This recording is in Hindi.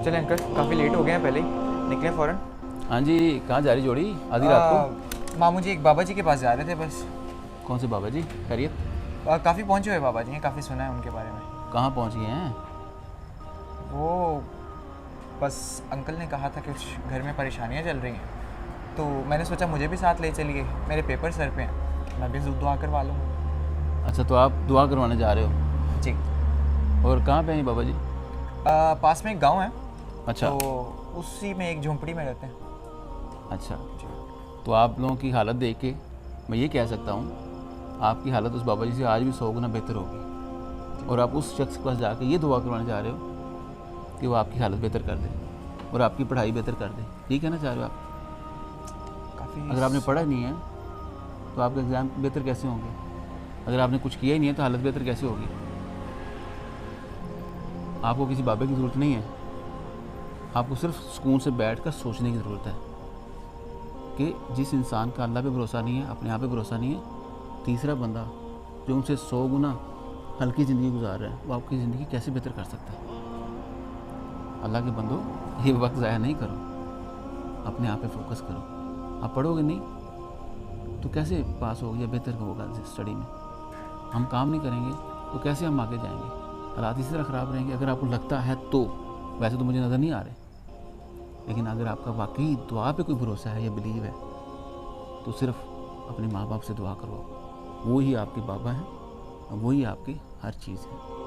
चले अंकल, काफ़ी लेट हो गए हैं, पहले ही निकले फ़ौरन। हाँ जी, कहाँ जा रही जोड़ी आधी रात को? मामू जी एक बाबा जी के पास जा रहे थे बस। कौन से बाबा जी? खैरियत? काफ़ी पहुँचे हुए बाबा जी हैं, काफ़ी सुना है उनके बारे में। कहाँ पहुँच गए हैं? वो बस अंकल ने कहा था कि कुछ घर में परेशानियाँ चल रही हैं, तो मैंने सोचा मुझे भी साथ ले चलिए, मेरे पेपर सर पे हैं, मैं भी दुआ करवा लूँगा। अच्छा, तो आप दुआ करवाने जा रहे हो? जी। और कहाँ पे हैं ये बाबा जी? पास में एक गांव है, अच्छा। तो उसी में एक झोंपड़ी में रहते हैं। अच्छा, तो आप लोगों की हालत देख के मैं ये कह सकता हूँ आपकी हालत उस बाबा जी से आज भी 100 गुना बेहतर होगी। और आप उस शख्स के पास जाके ये दुआ करवाने जा रहे हो कि वो आपकी हालत बेहतर कर दे और आपकी पढ़ाई बेहतर कर दे। ठीक है ना, चाह रहे हो आप? काफ़ी अगर आपने पढ़ा नहीं है तो आपके एग्ज़ाम बेहतर कैसे होंगे? अगर आपने कुछ किया ही नहीं है तो हालत बेहतर कैसे होगी? आपको किसी बाबे की ज़रूरत नहीं है, आपको सिर्फ सुकून से बैठकर सोचने की ज़रूरत है कि जिस इंसान का अल्लाह पे भरोसा नहीं है, अपने आप पे भरोसा नहीं है, तीसरा बंदा जो उनसे 100 गुना हल्की ज़िंदगी गुजार रहा है वो आपकी ज़िंदगी कैसे बेहतर कर सकता है? अल्लाह के बंदो, ये वक्त ज़ाया नहीं करो, अपने आप पे फोकस करो। आप पढ़ोगे नहीं तो कैसे पास होगा या बेहतर होगा स्टडी में? हम काम नहीं करेंगे तो कैसे हम आगे जाएंगे? हालात इसी तरह ख़राब रहेंगे। अगर आपको लगता है तो, वैसे तो मुझे नज़र नहीं आ रहे, लेकिन अगर आपका वाकई दुआ पे कोई भरोसा है या बिलीव है तो सिर्फ अपने माँ बाप से दुआ करो। वो ही आपके बाबा हैं और वही आपकी हर चीज़ है।